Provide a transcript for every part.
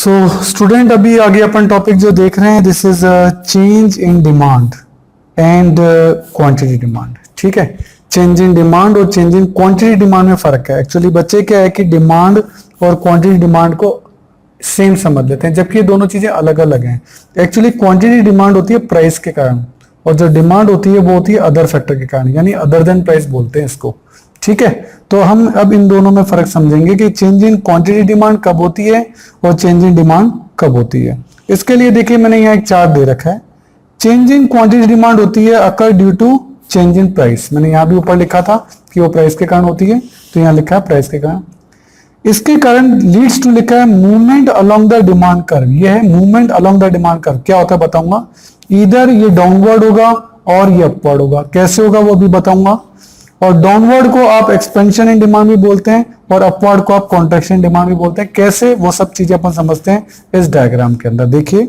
So student अभी आगे अपन topic जो देख रहे हैं this is change in demand and quantity demand. ठीक है, चेंज इन डिमांड और चेंज इन क्वांटिटी डिमांड में फर्क है। एक्चुअली बच्चे क्या है कि डिमांड और क्वांटिटी डिमांड को सेम समझ लेते हैं, जबकि ये दोनों चीजें अलग अलग हैं। एक्चुअली क्वांटिटी डिमांड होती है प्राइस के कारण, और जो डिमांड होती है वो होती है अदर फैक्टर के कारण, यानी अदर देन प्राइस बोलते हैं इसको। ठीक है, तो हम अब इन दोनों में फर्क समझेंगे कि चेंज इन क्वांटिटी डिमांड कब होती है और चेंज इन डिमांड कब होती है। इसके लिए देखिए मैंने यहाँ एक चार्ट दे रखा है। चेंज इन क्वांटिटी डिमांड होती है occur due to change in price. मैंने यहाँ भी ऊपर लिखा था कि वो प्राइस के कारण होती है, तो यहाँ लिखा है प्राइस के कारण। इसके कारण लीड्स टू लिखा है movement along the demand curve. ये है movement along the demand curve. क्या होता है बताऊंगा। इधर ये डाउनवर्ड होगा और ये अपवर्ड होगा। कैसे होगा वो भी बताऊंगा। और डाउनवर्ड को आप एक्सपेंशन इन डिमांड भी बोलते हैं और अपवर्ड को आप कॉन्ट्रैक्शन डिमांड भी बोलते हैं। कैसे, वो सब चीजें अपन समझते हैं इस डायग्राम के अंदर। देखिए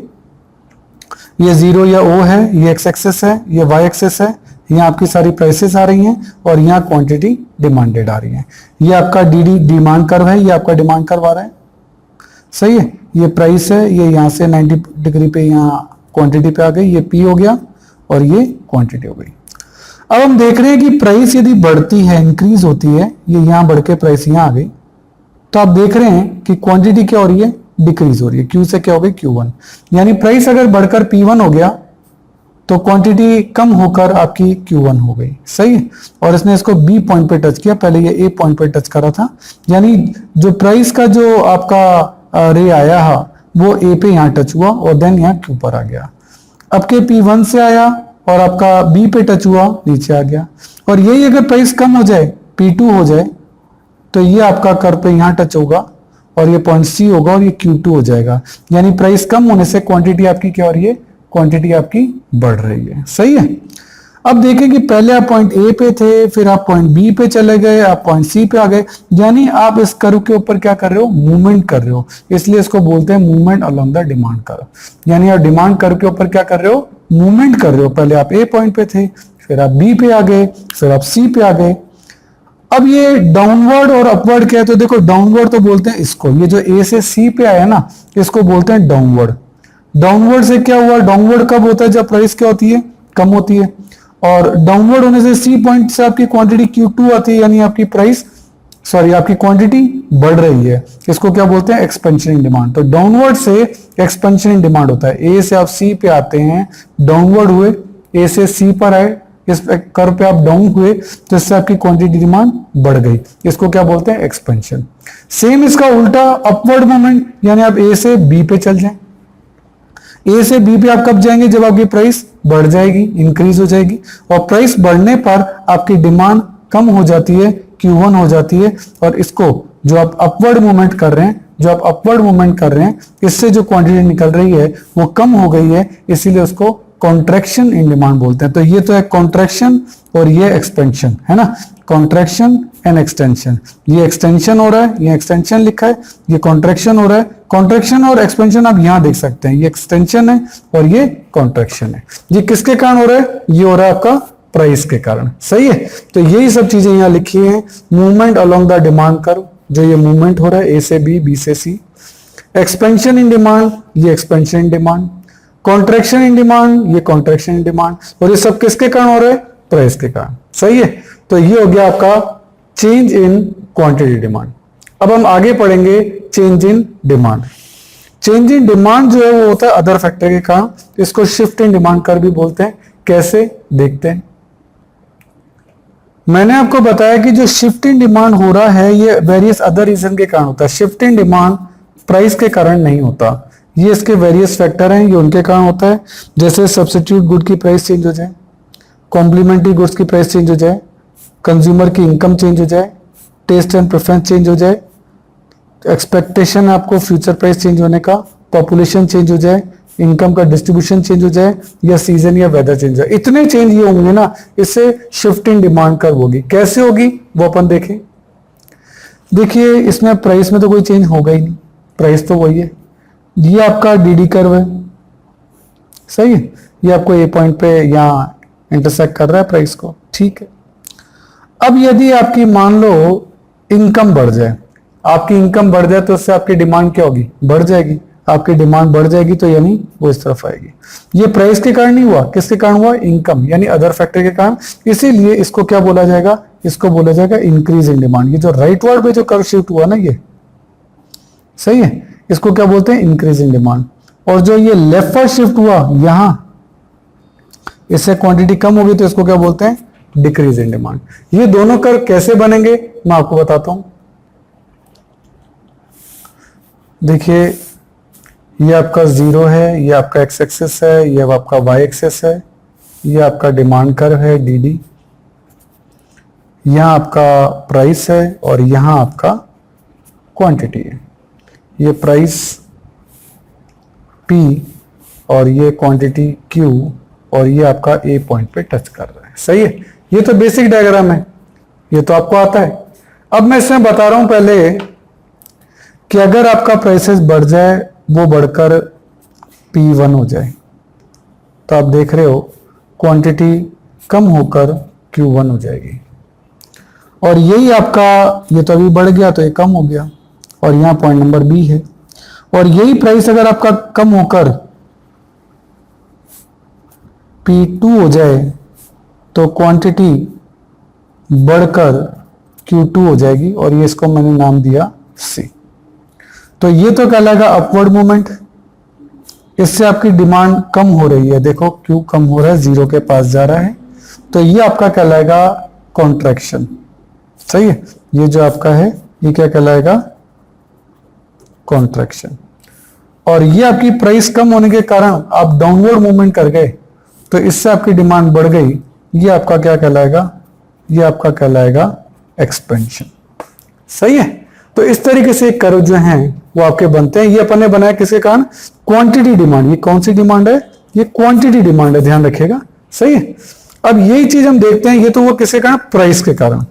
ये 0 या O है, ये एक्स एक्सेस है, ये वाई एक्सेस है। यहाँ आपकी सारी प्राइसेस आ रही हैं और यहाँ क्वांटिटी डिमांडेड आ रही है। ये आपका डी डिमांड कर्व है, ये आपका डिमांड कर्व आ रहा है। सही है, ये प्राइस है, ये यहाँ से 90 डिग्री पे यहाँ क्वांटिटी पे आ गई, ये P हो गया और ये क्वांटिटी हो गई। अब हम देख रहे हैं कि प्राइस यदि बढ़ती है, इंक्रीज होती है, ये यहां बढ़ के प्राइस यहां आ गई, तो आप देख रहे हैं कि क्वांटिटी क्या हो रही है, डिक्रीज हो रही है। Q से क्या हो गई, Q1। यानी प्राइस अगर बढ़कर P1 हो गया तो क्वांटिटी कम होकर आपकी Q1 हो गई। सही है, और इसने इसको B पॉइंट पे टच किया, पहले ये A पॉइंट पे टच करा था। यानी जो प्राइस का जो आपका रे आया है वो A पे यहां टच हुआ और देन यहां Q पर आ गया। अब के P1 से आया और आपका B पे टच हुआ, नीचे आ गया। और यही अगर प्राइस कम हो जाए, P2 हो जाए, तो ये आपका कर्व पे यहां टच होगा और ये पॉइंट C होगा और ये Q2 हो जाएगा। यानी प्राइस कम होने से क्वांटिटी आपकी क्या हो रही है, क्वांटिटी आपकी बढ़ रही है। सही है। अब देखें कि पहले आप पॉइंट A पे थे, फिर आप पॉइंट B पे चले गए, आप पॉइंट C पे आ गए। यानी आप इस कर्व के ऊपर क्या कर रहे हो, मूवमेंट कर रहे हो। इसलिए इसको बोलते हैं movement along the demand curve. यानी आप डिमांड कर्व के ऊपर क्या कर रहे हो, मूवमेंट कर रहे हो। पहले आप A पॉइंट पे थे, फिर आप B पे आ गए, फिर आप C पे आ गए। अब ये डाउनवर्ड और अपवर्ड क्या है, तो देखो डाउनवर्ड तो बोलते हैं इसको, ये जो A से C पे आया ना, इसको बोलते हैं डाउनवर्ड। डाउनवर्ड से क्या हुआ, डाउनवर्ड कब होता है, जब प्राइस क्या होती है, कम होती है। और डाउनवर्ड होने से C पॉइंट से आपकी क्वांटिटी Q2 आती है, यानी आपकी प्राइस आपकी क्वांटिटी बढ़ रही है। इसको क्या बोलते हैं, एक्सपेंशन इन डिमांड। तो डाउनवर्ड से एक्सपेंशन इन डिमांड होता है। A से आप C पे आते हैं, डाउनवर्ड हुए, A से C पर आए, इस कर्व पे आप डाउन हुए, तो इससे आपकी क्वांटिटी डिमांड बढ़ गई। इसको क्या बोलते हैं, एक्सपेंशन। सेम इसका उल्टा अपवर्ड मूवमेंट, यानी आप A से B पे चल जाएं। A से B पे आप कब जाएंगे, जब आपकी प्राइस बढ़ जाएगी, इंक्रीज हो जाएगी। और प्राइस बढ़ने पर आपकी डिमांड कम हो जाती है, Q1 हो जाती है। और इसको जो आप अपवर्ड मूवमेंट कर रहे हैं, इससे जो क्वांटिटी निकल रही है वो कम हो गई है, इसीलिए उसको कॉन्ट्रैक्शन इन डिमांड बोलते हैं। तो ये तो है कॉन्ट्रैक्शन और ये एक्सपेंशन है ना, कॉन्ट्रैक्शन एंड एक्सटेंशन। ये एक्सटेंशन हो रहा है, ये एक्सटेंशन लिखा है, ये कॉन्ट्रैक्शन हो रहा है। कॉन्ट्रैक्शन और एक्सपेंशन आप यहां देख सकते हैं, ये एक्सटेंशन है और ये कॉन्ट्रैक्शन है। ये किसके कारण हो रहा है, ये हो रहा है आपका प्राइस के कारण। सही है, तो यही सब चीजें यहां लिखी हैं। Movement along the demand curve, जो ये मूवमेंट हो रहा है A से B, B से C। एक्सपेंशन इन डिमांड, ये expansion in demand. Contraction in demand, ये कॉन्ट्रैक्शन इन डिमांड। और ये सब किसके कारण हो रहा है, प्राइस के कारण। सही है, तो ये हो गया आपका चेंज इन क्वांटिटी डिमांड। अब हम आगे पढ़ेंगे change in demand. Change in demand जो है वो होता है अदर फैक्टर के कारण, इसको शिफ्ट इन डिमांड कर भी बोलते हैं। कैसे, देखते हैं। मैंने आपको बताया कि जो शिफ्ट इन डिमांड हो रहा है ये वेरियस अदर रीजन के कारण होता है। शिफ्ट इन डिमांड प्राइस के कारण नहीं होता, ये इसके वेरियस फैक्टर हैं, ये उनके कारण होता है। जैसे सब्स्टिट्यूट गुड की प्राइस चेंज हो जाए, कॉम्प्लीमेंट्री गुड्स की प्राइस चेंज हो जाए, कंज्यूमर की इनकम चेंज हो जाए, टेस्ट एंड प्रेफरेंस चेंज हो जाए, एक्सपेक्टेशन आपको फ्यूचर प्राइस चेंज होने का, पॉपुलेशन चेंज हो जाए, इनकम का डिस्ट्रीब्यूशन चेंज हो जाए, या सीजन या वेदर चेंज हो जाए। इतने चेंज ये होंगे ना, इससे शिफ्ट इन डिमांड कर्व होगी। कैसे होगी वो अपन देखें। देखिए इसमें प्राइस में तो कोई चेंज होगा ही नहीं, प्राइस तो वही है। ये आपका डीडी कर्व है, सही है, ये आपको ए पॉइंट पे यहां इंटरसेक्ट कर रहा है प्राइस को। ठीक है, अब यदि आपकी मान लो इनकम बढ़ जाए, आपकी इनकम बढ़ जाए तो उससे आपकी डिमांड क्या होगी, बढ़ जाएगी। आपकी डिमांड बढ़ जाएगी तो यानी वो इस तरफ आएगी। ये प्राइस के कारण नहीं हुआ, किसके कारण हुआ? इनकम यानी अदर फैक्टर के कारण। इसीलिए इसको क्या बोला जाएगा? इसको बोला जाएगा इंक्रीज इन डिमांड। ये जो राइट वर्ड पे जो कर्व शिफ्ट हुआ ना, ये सही है, इसको क्या बोलते हैं? Increase in demand. और जो ये लेफ्ट वर्ड शिफ्ट हुआ यहां, इससे क्वांटिटी कम होगी तो इसको क्या बोलते हैं? Decrease in demand. ये दोनों कर्व कैसे बनेंगे मैं आपको बताता हूं। देखिए, ये आपका 0 है, ये आपका एक्स एक्सिस है, ये आपका वाई एक्सिस है, ये आपका डिमांड कर्व है डीडी, यहां आपका प्राइस है और यहां आपका क्वांटिटी है। ये प्राइस P और ये क्वांटिटी Q और ये आपका A पॉइंट पे टच कर रहा है। सही है, ये तो बेसिक डायग्राम है, ये तो आपको आता है। अब मैं इसमें बता रहा हूं पहले कि अगर आपका प्राइसेस बढ़ जाए, वो बढ़कर P1 हो जाए, तो आप देख रहे हो क्वांटिटी कम होकर Q1 हो जाएगी। और यही आपका, ये तो अभी बढ़ गया तो ये कम हो गया, और यहां पॉइंट नंबर B है। और यही प्राइस अगर आपका कम होकर P2 हो जाए तो क्वांटिटी बढ़कर Q2 हो जाएगी, और ये इसको मैंने नाम दिया C। तो ये तो कहलाएगा अपवर्ड मूवमेंट। इससे आपकी डिमांड कम हो रही है, देखो Q कम हो रहा है, 0 के पास जा रहा है, तो ये आपका कहलाएगा कॉन्ट्रैक्शन। सही है, ये जो आपका है ये क्या कहलाएगा? कॉन्ट्रैक्शन। और ये आपकी प्राइस कम होने के कारण आप डाउनवर्ड मूवमेंट कर गए, तो इससे आपकी डिमांड बढ़ गई, ये आपका क्या कहलाएगा? ये आपका कहलाएगा एक्सपेंशन। सही है, तो इस तरीके से कर्व जो हैं वो आपके बनते हैं। ये अपन ने बनाया किसके कारण? Quantity demand. ये कौन सी डिमांड है? ये क्वांटिटी डिमांड है, ध्यान रखिएगा। सही है, अब यही चीज हम देखते हैं, ये तो वो किसके कारण? प्राइस के कारण।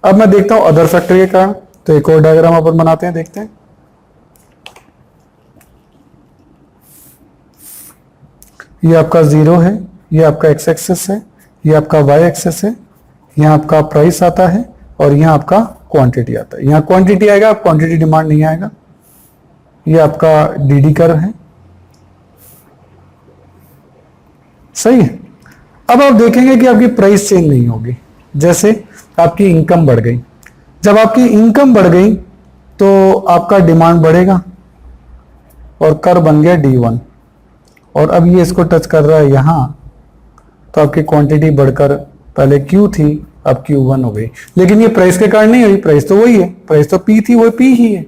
अब मैं देखता हूं अदर फैक्टर के कारण, तो एक और डायग्राम अपन बनाते हैं, देखते हैं। ये आपका 0 है, ये आपका एक्स एक्सिस है, ये आपका वाई एक्सिस है, यहाँ आपका प्राइस आता है और यहाँ आपका क्वांटिटी आता है। यहाँ क्वांटिटी आएगा, क्वांटिटी डिमांड नहीं आएगा। ये आपका डीडी कर्व है। सही है, अब आप देखेंगे कि आपकी प्राइस चेंज नहीं होगी। जैसे आपकी इनकम बढ़ गई, जब आपकी इनकम बढ़ गई तो आपका डिमांड बढ़ेगा और कर्व बन गया D1, और अब ये इसको टच कर रहा है यहां, तो आपकी क्वांटिटी बढ़कर पहले Q थी, अब Q1 हो गई। लेकिन ये प्राइस के कारण नहीं हुई, प्राइस तो वही है, प्राइस तो P थी, वो P ही है,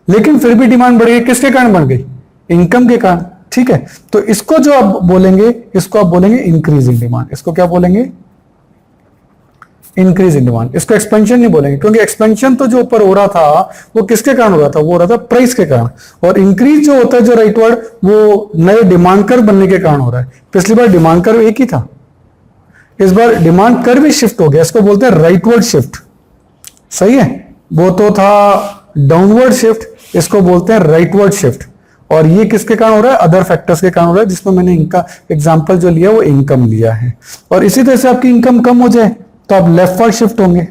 लेकिन फिर भी डिमांड बढ़ गई। किसके कारण बढ़ गई? इनकम के कारण। ठीक है, तो इसको जो आप बोलेंगे, इसको आप बोलेंगे इंक्रीज इन डिमांड। इसको क्या बोलेंगे? Increase in demand. इसको एक्सपेंशन नहीं बोलेंगे, क्योंकि एक्सपेंशन तो जो ऊपर हो रहा था वो किसके कारण हो रहा था? वो हो रहा था प्राइस के कारण। और इंक्रीज जो होता है, जो राइट वर्ड, वो नए डिमांड कर्व बनने के कारण हो रहा है। पिछली बार डिमांड कर्व एक ही था, इस बार डिमांड कर्व भी शिफ्ट हो गया, इसको बोलते हैं राइटवर्ड शिफ्ट। सही है, वो तो था डाउनवर्ड शिफ्ट, इसको बोलते हैं राइटवर्ड शिफ्ट। और ये किसके कारण हो रहा है? अदर फैक्टर्स के कारण हो रहा है, जिसमें मैंने इनका एग्जांपल जो लिया वो इनकम लिया है। और इसी तरह से आपकी इनकम कम हो जाए तो आप लेफ्टवर्ड शिफ्ट होंगे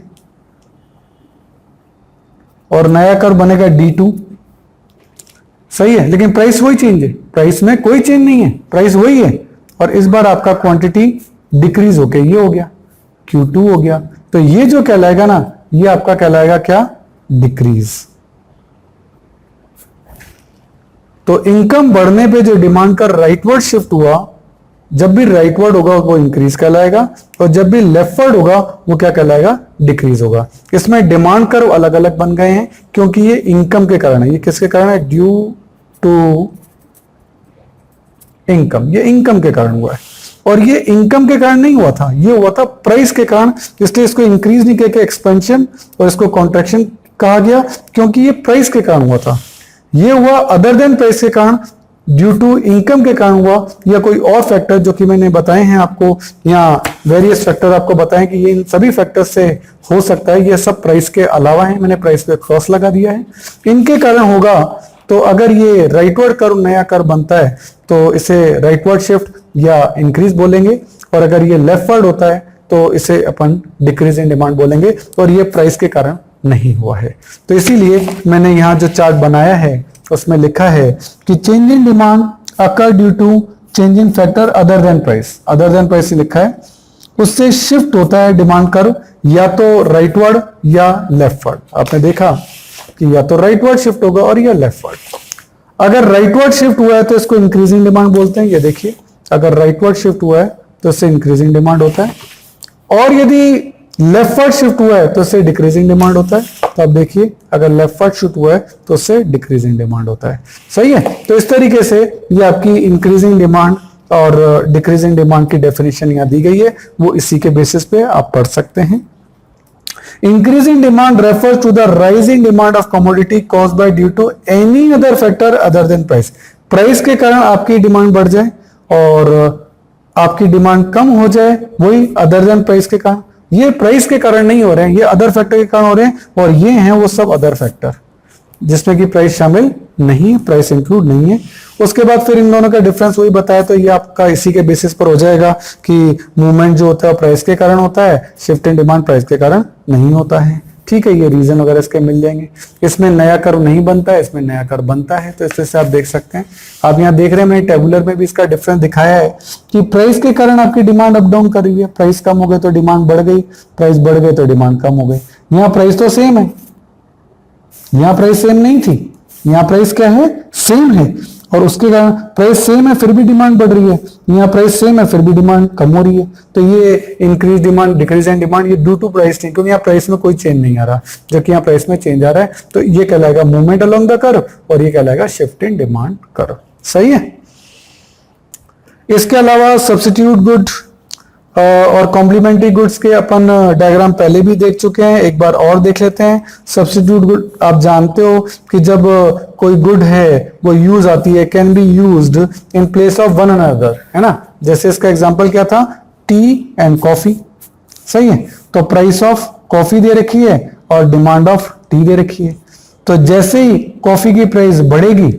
और नया कर्व बनेगा D2। सही है, लेकिन प्राइस वही चेंज है, प्राइस में कोई चेंज नहीं है, प्राइस वही है। और इस बार आपका क्वांटिटी डिक्रीज होके ये हो गया, Q2 हो गया। तो ये जो कहलाएगा ना, ये आपका कहलाएगा क्या? डिक्रीज। तो इनकम बढ़ने पे जो डिमांड का राइटवर्ड शिफ्ट हुआ, जब भी राइटवर्ड होगा वो इंक्रीज कहलाएगा, और जब भी लेफ्टवर्ड होगा वो क्या कहलाएगा? डिक्रीज होगा। इसमें डिमांड कर्व अलग अलग बन गए हैं, क्योंकि ये इनकम के कारण है। ये किसके कारण है? Due to income. ये इनकम के कारण हुआ है, और ये इनकम के कारण नहीं हुआ था, ये हुआ था प्राइस के कारण। इसलिए इसको इंक्रीज नहीं कहकर एक्सपेंशन और इसको कॉन्ट्रैक्शन कहा गया, क्योंकि ये प्राइस के कारण हुआ था। ये हुआ अदर देन प्राइस के कारण, ड्यू टू इनकम के कारण हुआ, या कोई और फैक्टर जो कि मैंने बताए हैं आपको, या वेरियस फैक्टर आपको बताएं कि ये इन सभी फैक्टर से हो सकता है। ये सब प्राइस के अलावा है, मैंने प्राइस पे क्रॉस लगा दिया है। इनके कारण होगा, तो अगर ये राइटवर्ड कर्व नया कर्व बनता है तो इसे राइटवर्ड शिफ्ट या इंक्रीज बोलेंगे, और अगर ये लेफ्टवर्ड होता है तो इसे अपन डिक्रीज इन डिमांड बोलेंगे, और ये प्राइस के कारण नहीं हुआ है। तो इसीलिए मैंने यहाँ जो चार्ट बनाया है उसमें लिखा है कि change in demand occur due to change in factor other than price, other than price लिखा है, उससे शिफ्ट होता है डिमांड कर्व या तो राइटवर्ड या लेफ्टवर्ड। आपने देखा कि या तो राइटवर्ड शिफ्ट होगा और या लेफ्टवर्ड। अगर राइटवर्ड शिफ्ट हुआ है तो इसको इंक्रीजिंग डिमांड बोलते हैं, ये देखिए अगर राइटवर्ड शिफ्ट हुआ है तो इससे इंक्रीजिंग डिमांड होता है, और यदि लेफ्टवर्ड शिफ्ट हुआ है तो इससे डिक्रीजिंग डिमांड होता है। तो आप देखिए अगर लेफ्टवर्ड शिफ्ट हुआ है तो इससे डिक्रीजिंग डिमांड होता है। सही है, तो इस तरीके से ये आपकी इंक्रीजिंग डिमांड और डिक्रीजिंग डिमांड की डेफिनेशन यहां दी गई है, वो इसी के बेसिस पे आप पढ़ सकते हैं। Increasing demand refers to the rising demand of commodity caused by due to any other factor other than price. Price के कारण आपकी डिमांड बढ़ जाए और आपकी डिमांड कम हो जाए, वही अदर देन प्राइस के कारण। ये प्राइस के कारण नहीं हो रहे हैं, ये अदर फैक्टर के कारण हो रहे हैं, और ये हैं वो सब अदर फैक्टर जिसमें कि प्राइस शामिल नहीं है, प्राइस इंक्लूड नहीं है। उसके बाद फिर इन दोनों का डिफरेंस वही बताया, तो ये आपका इसी के बेसिस पर हो जाएगा कि मूवमेंट जो होता है प्राइस के कारण होता है, शिफ्ट इन डिमांड प्राइस के कारण नहीं होता है। ठीक है, ये रीजन वगैरह इसके मिल जाएंगे। इसमें नया कर्व नहीं बनता है, इसमें नया कर्व बनता है, तो इस तरह से आप देख सकते हैं। आप यहाँ देख रहे हैं मैंने टेबुलर में भी इसका डिफरेंस दिखाया है कि प्राइस के कारण आपकी डिमांड अप डाउन कर रही है, प्राइस कम हो गए तो डिमांड बढ़ गई, प्राइस बढ़ गए तो डिमांड कम हो गई। यहाँ प्राइस तो सेम है, यहाँ प्राइस सेम नहीं थी, यहाँ प्राइस क्या है, सेम है, और उसके कारण प्राइस सेम है फिर भी डिमांड बढ़ रही है, यहाँ प्राइस सेम है फिर भी डिमांड कम हो रही है। तो ये increase demand decrease in demand ये ड्यू टू प्राइस नहीं, क्योंकि यहाँ प्राइस में कोई चेंज नहीं आ रहा, जबकि यहाँ प्राइस में चेंज आ रहा है। तो ये कहलाएगा मूवमेंट अलोंग द कर्व और ये कहलाएगा शिफ्ट इन डिमांड कर्व। सही है। इसके अलावा सब्स्टिट्यूट गुड और कॉम्प्लीमेंट्री गुड्स के अपन डायग्राम पहले भी देख चुके हैं, एक बार और देख लेते हैं। सब्स्टिट्यूट गुड आप जानते हो कि जब कोई गुड है वो यूज आती है, can be used in place of one another, है ना। जैसे इसका एग्जांपल क्या था, टी एंड कॉफी। सही है, तो प्राइस ऑफ कॉफी दे रखी है और डिमांड ऑफ टी दे रखी है। तो जैसे ही कॉफी की प्राइस बढ़ेगी,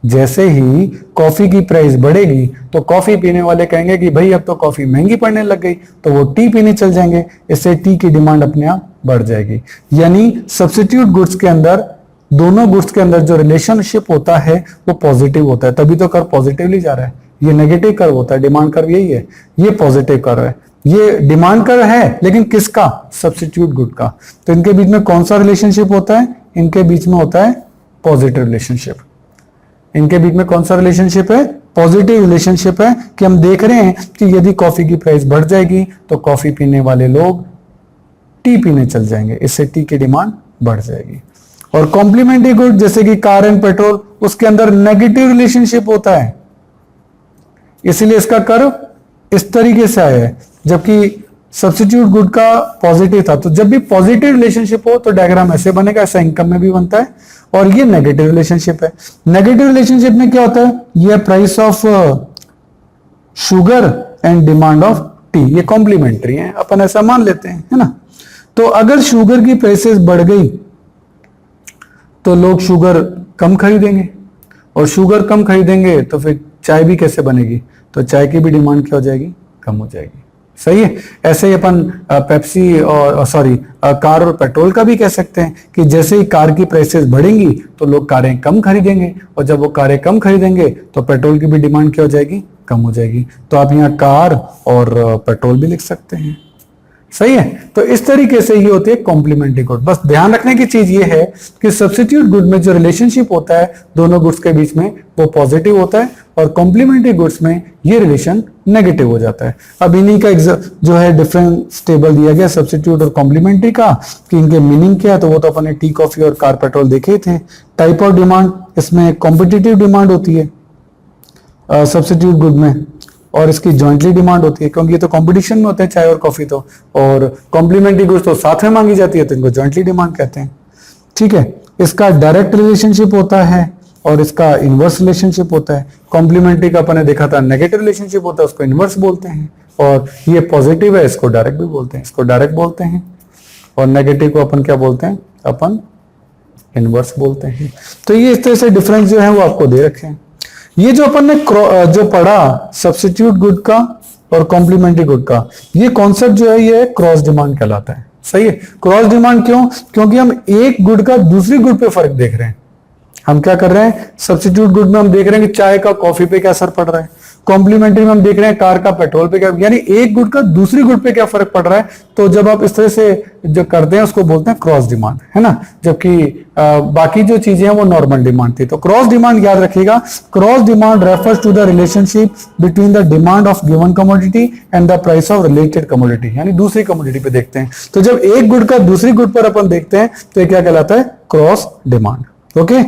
जैसे ही कॉफी की प्राइस बढ़ेगी तो कॉफी पीने वाले कहेंगे कि भाई अब तो कॉफी महंगी पड़ने लग गई, तो वो टी पीने चल जाएंगे, इससे टी की डिमांड अपने आप बढ़ जाएगी। यानी सब्स्टिट्यूट गुड्स के अंदर, दोनों गुड्स के अंदर जो रिलेशनशिप होता है वो पॉजिटिव होता है, तभी तो कर्व पॉजिटिवली जा रहा है। ये नेगेटिव कर्व होता है, डिमांड कर्व यही है, ये पॉजिटिव कर्व है। ये डिमांड कर्व है लेकिन किसका, सब्स्टिट्यूट गुड का। तो इनके बीच में कौन सा रिलेशनशिप होता है, इनके बीच में होता है पॉजिटिव रिलेशनशिप। इनके बीच में कौन सा रिलेशनशिप है, पॉजिटिव रिलेशनशिप है, कि हम देख रहे हैं कि यदि कॉफी की प्राइस बढ़ जाएगी तो कॉफी पीने वाले लोग टी पीने चल जाएंगे, इससे टी की डिमांड बढ़ जाएगी। और कॉम्प्लीमेंट्री गुड जैसे कि कार एंड पेट्रोल, उसके अंदर नेगेटिव रिलेशनशिप होता है, इसीलिए इसका कर्व इस तरीके से आया है, जबकि सब्स्टिट्यूट गुड का पॉजिटिव था। तो जब भी पॉजिटिव रिलेशनशिप हो तो डायग्राम ऐसे बनेगा, ऐसा इनकम में भी बनता है। और ये नेगेटिव रिलेशनशिप है। नेगेटिव रिलेशनशिप में क्या होता है, ये price of sugar and demand of T, ये कॉम्प्लीमेंट्री है, अपन ऐसा मान लेते हैं, है ना। तो अगर शुगर की प्राइसेस बढ़ गई तो लोग शुगर कम खरीदेंगे, और शुगर कम खरीदेंगे तो फिर चाय भी कैसे बनेगी, तो चाय की भी डिमांड क्या हो जाएगी, कम हो जाएगी। सही है। ऐसे ही अपन पेप्सी और कार और पेट्रोल का भी कह सकते हैं कि जैसे ही कार की प्राइसेस बढ़ेंगी तो लोग कारें कम खरीदेंगे, और जब वो कारें कम खरीदेंगे तो पेट्रोल की भी डिमांड क्या हो जाएगी, कम हो जाएगी। तो आप यहाँ कार और पेट्रोल भी लिख सकते हैं। सही है। तो इस तरीके से ये होती है कॉम्प्लीमेंट्री गुड। बस ध्यान रखने की चीज ये है कि सब्स्टिट्यूट गुड में जो रिलेशनशिप होता है दोनों गुड्स के बीच में वो पॉजिटिव होता है, और कॉम्प्लीमेंट्री गुड्स में ये रिलेशन नेगेटिव हो जाता है। अब इन्हीं का जो है डिफरेंस टेबल दिया गया सब्स्टिट्यूट और कॉम्प्लीमेंट्री का, कि इनके मीनिंग क्या है, तो वो तो अपने टी कॉफी और कार पेट्रोल देखे थे। टाइप ऑफ डिमांड, इसमें कॉम्पिटिटिव डिमांड होती है सब्स्टिट्यूट गुड में, और इसकी जॉइंटली डिमांड होती है, क्योंकि ये तो कंपटीशन में होते हैं चाय और कॉफी तो, और कॉम्प्लीमेंट्री गुड्स तो साथ में मांगी जाती है, तो इनको जॉइंटली डिमांड कहते हैं। ठीक है। इसका डायरेक्ट रिलेशनशिप होता है और इसका इनवर्स रिलेशनशिप होता है। कॉम्प्लीमेंट्री का अपन ने देखा था नेगेटिव रिलेशनशिप होता है, उसको इनवर्स बोलते हैं, और ये पॉजिटिव है, इसको डायरेक्ट भी बोलते हैं, इसको डायरेक्ट बोलते हैं, और नेगेटिव को अपन क्या बोलते हैं, अपन इनवर्स बोलते हैं। तो ये इस तरह से डिफरेंस जो है वो आपको दे रखे हैं। ये जो अपन ने जो पढ़ा सब्स्टिट्यूट गुड का और कॉम्प्लीमेंट्री गुड का, ये कॉन्सेप्ट जो है ये क्रॉस डिमांड कहलाता है। सही है। क्रॉस डिमांड क्यों, क्योंकि हम एक गुड का दूसरी गुड पे फर्क देख रहे हैं। हम क्या कर रहे हैं, सब्स्टिट्यूट गुड में हम देख रहे हैं कि चाय का कॉफी पे क्या असर पड़ रहा है, कॉम्प्लीमेंट्री में हम देख रहे हैं कार का पेट्रोल पे क्या, यानी एक गुड का दूसरी गुड पे क्या फर्क पड़ रहा है। तो जब आप इस तरह से जो करते हैं उसको बोलते हैं क्रॉस डिमांड, है ना, जबकि बाकी जो चीजें हैं वो नॉर्मल डिमांड थी। तो क्रॉस डिमांड याद रखिएगा, cross demand refers to the relationship between the demand of given commodity and the price of related commodity, यानी दूसरी कमोडिटी पे देखते हैं। तो जब एक गुड का दूसरी गुड पर अपन देखते हैं तो ये क्या कहलाता है, क्रॉस डिमांड। ओके,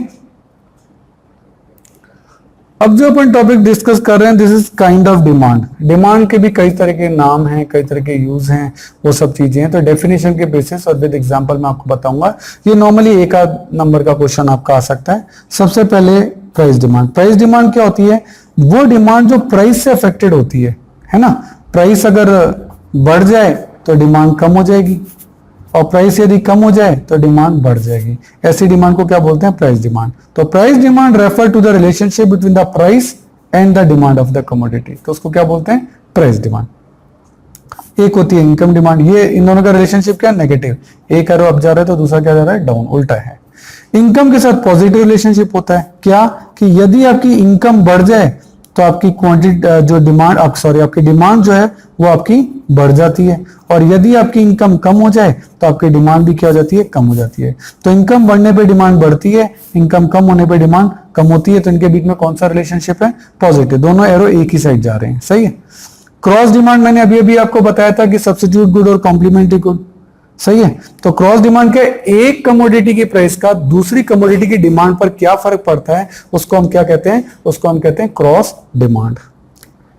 अब जो अपन टॉपिक डिस्कस कर रहे हैं, this is kind of demand. Demand के भी कई तरह के नाम हैं, कई तरह के यूज हैं, वो सब चीजें हैं। तो डेफिनेशन के बेसिस और विद एग्जांपल मैं आपको बताऊंगा। ये नॉर्मली एक आध नंबर का क्वेश्चन आपका आ सकता है। सबसे पहले प्राइस डिमांड। प्राइस डिमांड क्या होती है, वो डिमांड जो प्राइस से अफेक्टेड होती है ना। प्राइस अगर बढ़ जाए तो डिमांड कम हो जाएगी, और प्राइस यदि कम हो जाए तो डिमांड बढ़ जाएगी। ऐसी डिमांड को क्या बोलते हैं, प्राइस डिमांड। तो price demand refer to the relationship between the price and the demand of the commodity, तो उसको क्या बोलते हैं, प्राइस डिमांड। एक होती है इनकम डिमांड, ये इन दोनों का रिलेशनशिप क्या है, नेगेटिव, एक एरो अप जा रहा है तो दूसरा क्या जा रहा है, डाउन, उल्टा है। इनकम के साथ पॉजिटिव रिलेशनशिप होता है, क्या कि यदि आपकी इनकम बढ़ जाए तो आपकी क्वांटिटी जो डिमांड आपकी डिमांड जो है वो आपकी बढ़ जाती है, और यदि आपकी इनकम कम हो जाए तो आपकी डिमांड भी क्या हो जाती है, कम हो जाती है। तो इनकम बढ़ने पे डिमांड बढ़ती है, इनकम कम होने पे डिमांड कम होती है। तो इनके बीच में कौन सा रिलेशनशिप है, पॉजिटिव, दोनों एरो एक ही साइड जा रहे हैं, सही है। क्रॉस डिमांड मैंने अभी अभी आपको बताया था कि सब्स्टिट्यूट गुड और कॉम्प्लीमेंट्री गुड, सही है। तो क्रॉस डिमांड के एक कमोडिटी की प्राइस का दूसरी कमोडिटी की डिमांड पर क्या फर्क पड़ता है, उसको हम क्या कहते हैं, उसको हम कहते हैं क्रॉस डिमांड।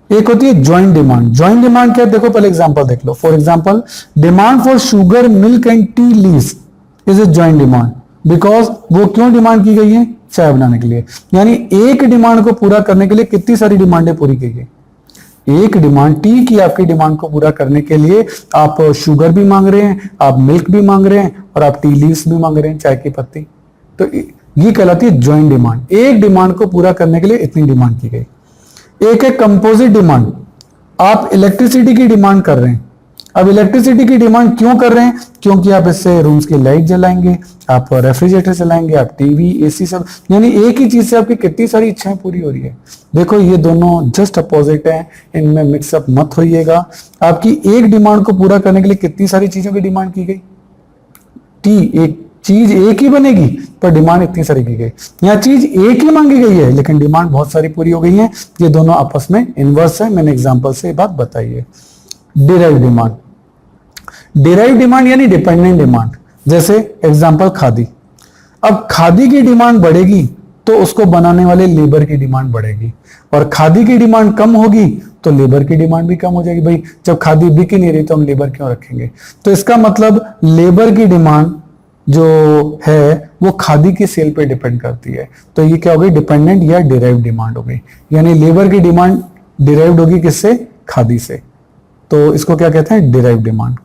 एक होती है ज्वाइंट डिमांड। ज्वाइंट डिमांड क्या है, देखो पहले एग्जांपल देख लो। For example, demand for sugar, milk and tea leaves is a joint demand, because वो क्यों डिमांड की गई है, चाय बनाने के लिए। यानी एक डिमांड को पूरा करने के लिए कितनी सारी डिमांडें पूरी की गई। एक डिमांड, टी की आपकी डिमांड को पूरा करने के लिए आप शुगर भी मांग रहे हैं, आप मिल्क भी मांग रहे हैं, और आप टी लीव्स भी मांग रहे हैं, चाय की पत्ती। तो ये कहलाती है ज्वाइंट डिमांड। एक डिमांड को पूरा करने के लिए इतनी डिमांड की गई। एक है कंपोजिट डिमांड, आप इलेक्ट्रिसिटी की डिमांड कर रहे हैं। अब इलेक्ट्रिसिटी की डिमांड क्यों कर रहे हैं, क्योंकि आप इससे रूम्स की लाइट जलाएंगे, आप रेफ्रिजरेटर चलाएंगे, आप टीवी, एसी, सब, यानी एक ही चीज से आपकी कितनी सारी इच्छाएं पूरी हो रही है। देखो ये दोनों जस्ट अपोजिट है, इनमें मिक्सअप मत होइएगा। आपकी एक डिमांड को पूरा करने के लिए कितनी सारी चीजों की डिमांड की गई। एक चीज एक ही बनेगी पर डिमांड इतनी सारी की गई, यहाँ चीज एक ही मांगी गई है लेकिन डिमांड बहुत सारी पूरी हो गई है। ये दोनों आपस में इनवर्स है, मैंने एग्जांपल से ये बात बताई है। Derive demand. डिराइव डिमांड यानी डिपेंडेंट डिमांड, जैसे एग्जांपल खादी। अब खादी की डिमांड बढ़ेगी तो उसको बनाने वाले लेबर की डिमांड बढ़ेगी, और खादी की डिमांड कम होगी तो लेबर की डिमांड भी कम हो जाएगी। भाई जब खादी बिक ही नहीं रही तो हम लेबर क्यों रखेंगे। तो इसका मतलब लेबर की डिमांड जो है वो खादी की सेल पे डिपेंड करती है। तो ये क्या हो गई, डिपेंडेंट या डिराइव डिमांड हो गई। यानी लेबर की डिमांड डिराइव्ड होगी किससे, खादी से। तो इसको क्या कहते हैं, डिराइव डिमांड।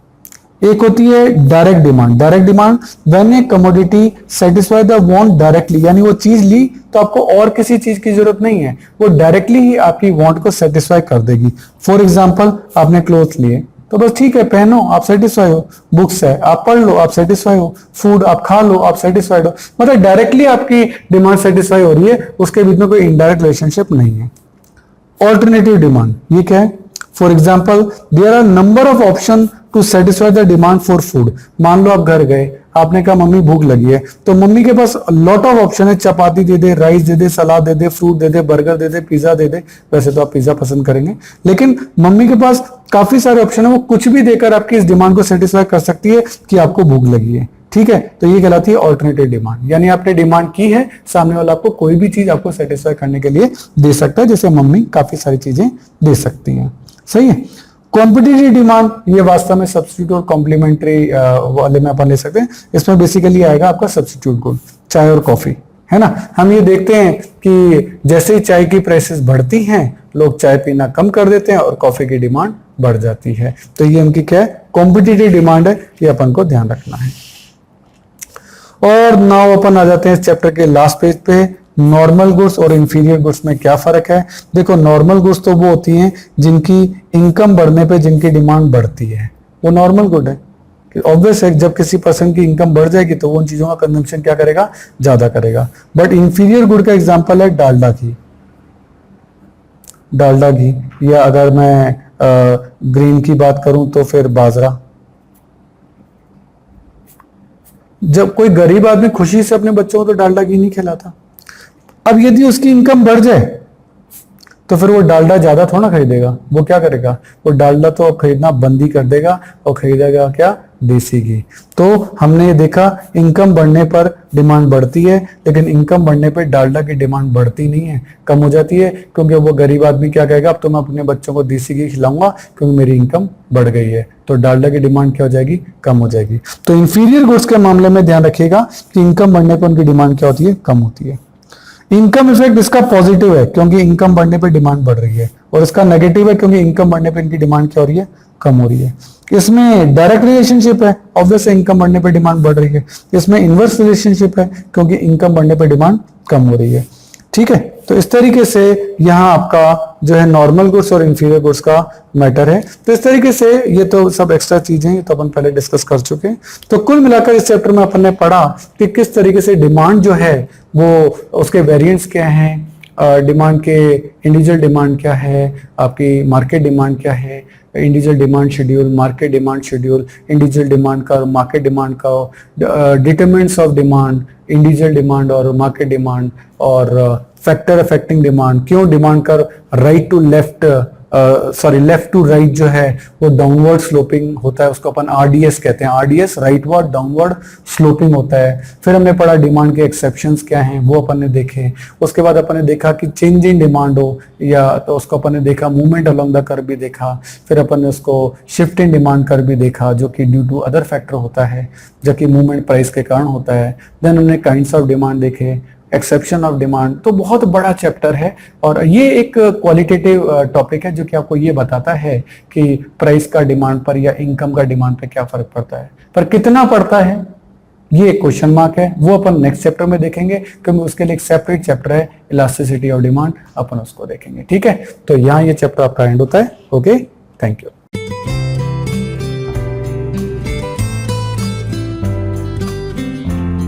एक होती है direct demand. Direct demand, when A commodity satisfy the want directly, यानी वो चीज ली तो आपको और किसी चीज की जरूरत नहीं है, वो डायरेक्टली ही आपकी वांट को सेटिस्फाई कर देगी। फॉर एग्जांपल, आपने क्लोथ लिए तो बस ठीक है, पहनो, आप सेटिस्फाई हो। बुक्स है, आप पढ़ लो, आप सेटिस्फाई हो। फूड आप खा लो, आप सेटिस्फाइड हो। मतलब डायरेक्टली आपकी डिमांड सेटिस्फाई हो रही है, उसके बीच में कोई इनडायरेक्ट रिलेशनशिप नहीं है। ऑल्टरनेटिव डिमांड, ये क्या है, for example, there are number of option to satisfy the demand for food. मान लो आप घर गए, आपने कहा मम्मी भूख लगी है, तो मम्मी के पास लॉट ऑफ ऑप्शन है, चपाती दे दे, राइस दे दे, सलाद दे दे, फ्रूट दे दे, बर्गर दे दे, पिज्जा दे दे। वैसे तो आप पिज्जा पसंद करेंगे, लेकिन मम्मी के पास काफी सारे ऑप्शन है, वो कुछ भी देकर आपकी इस डिमांड को सेटिस्फाई कर सकती है कि आपको भूख लगी है। ठीक है, तो ये कहलाती है ऑल्टरनेटिव डिमांड। यानी आपने डिमांड की है, सामने वाला आपको कोई भी चीज आपको सेटिस्फाई करने के लिए दे सकता है, जैसे मम्मी काफी सारी चीजें दे सकती हैं। सही है। कॉम्पिटिटिव डिमांड, ये वास्तव में सब्स्टिट्यूट और कॉम्प्लीमेंट्री वाले में अपन ले सकते हैं। इसमें बेसिकली आएगा आपका सब्स्टिट्यूट गुड, चाय और कॉफी, है ना। हम ये देखते हैं कि जैसे ही चाय की प्राइसेस बढ़ती हैं, लोग चाय पीना कम कर देते हैं और कॉफी की डिमांड बढ़ जाती है। तो ये उनकी क्या है, कॉम्पिटिटिव डिमांड है, ये अपन को ध्यान रखना है। और नाउ अपन आ जाते हैं इस चैप्टर के लास्ट पेज पे। नॉर्मल गुड्स और इंफीरियर गुड्स में क्या फर्क है। देखो, नॉर्मल गुड्स तो वो होती हैं जिनकी इनकम बढ़ने पे जिनकी डिमांड बढ़ती है, वो नॉर्मल गुड है। ऑब्वियस है जब किसी पर्सन की इनकम बढ़ जाएगी तो वो उन चीजों का कंजम्पशन क्या करेगा, ज्यादा करेगा। बट इंफीरियर गुड का एग्जांपल है डालडा घी, डालडा घी, या अगर मैं ग्रीन की बात करूं तो फिर बाजरा। जब कोई गरीब आदमी खुशी से अपने बच्चों को तो डालडा घी नहीं खिलाता। अब यदि उसकी इनकम बढ़ जाए तो फिर वो डालडा ज्यादा थोड़ा खरीदेगा, वो क्या करेगा, वो डालडा तो अब खरीदना बंद ही कर देगा और खरीदेगा क्या, देसी घी। तो हमने ये देखा इनकम बढ़ने पर डिमांड बढ़ती है, लेकिन इनकम बढ़ने पर डालडा की डिमांड बढ़ती नहीं है, कम हो जाती है, क्योंकि वो गरीब आदमी क्या कहेगा, अब तो मैं अपने बच्चों को देसी घी खिलाऊंगा क्योंकि मेरी इनकम बढ़ गई है, तो डालडा की डिमांड क्या हो जाएगी, कम हो जाएगी। तो इंफीरियर गुड्स के मामले में ध्यान रखिएगा कि इनकम बढ़ने पर उनकी डिमांड क्या होती है, कम होती है। इनकम इफेक्ट इसका पॉजिटिव है क्योंकि इनकम बढ़ने पे डिमांड बढ़ रही है, और इसका नेगेटिव है क्योंकि इनकम बढ़ने पे इनकी डिमांड क्या हो रही है, कम हो रही है। इसमें डायरेक्ट रिलेशनशिप है, ऑब्वियस इनकम बढ़ने पे डिमांड बढ़ रही है। इसमें इनवर्स रिलेशनशिप है क्योंकि इनकम बढ़ने पे डिमांड कम हो रही है। ठीक है, तो इस तरीके से यहाँ आपका जो है नॉर्मल गुड्स और इंफीरियर गुड्स का मैटर है। तो इस तरीके से ये तो सब एक्स्ट्रा चीजें हैं, तो अपन पहले डिस्कस कर चुके हैं। तो कुल मिलाकर इस चैप्टर में अपन ने पढ़ा कि किस तरीके से डिमांड जो है वो उसके वेरिएंट्स क्या हैं, डिमांड के इंडिविजुअल डिमांड क्या है, आपकी मार्केट डिमांड क्या है, individual demand schedule, market demand schedule, individual demand का मार्केट डिमांड का, determinants of demand, individual demand और मार्केट डिमांड, और फैक्टर अफेक्टिंग डिमांड, क्यों डिमांड का right to left left to right जो है वो डाउनवर्ड स्लोपिंग होता है, उसको अपन आरडीएस कहते हैं, आरडीएस राइटवर्ड डाउनवर्ड स्लोपिंग होता है। फिर हमने पढ़ा डिमांड के एक्सेप्शंस क्या हैं, वो अपन ने देखे। उसके बाद अपन ने देखा कि चेंज इन डिमांड हो या तो उसको अपन ने देखा मूवमेंट अलोंग द कर्व भी देखा। फिर अपन ने उसको शिफ्ट इन डिमांड कर्व भी देखा जो कि ड्यू टू अदर फैक्टर होता है, जो कि मूवमेंट प्राइस के कारण होता है। देन हमने काइंड्स ऑफ डिमांड देखे, एक्सेप्शन ऑफ डिमांड। तो बहुत बड़ा चैप्टर है और ये एक क्वालिटेटिव टॉपिक है जो कि आपको ये बताता है कि प्राइस का डिमांड पर या इनकम का डिमांड पर क्या फर्क पड़ता है, पर कितना पड़ता है ये एक क्वेश्चन मार्क है। वो अपन नेक्स्ट चैप्टर में देखेंगे क्योंकि उसके लिए एक सेपरेट चैप्टर है इलास्टिसिटी ऑफ डिमांड, अपन उसको देखेंगे। ठीक है, तो यहाँ ये चैप्टर आपका एंड होता है। Okay, thank you.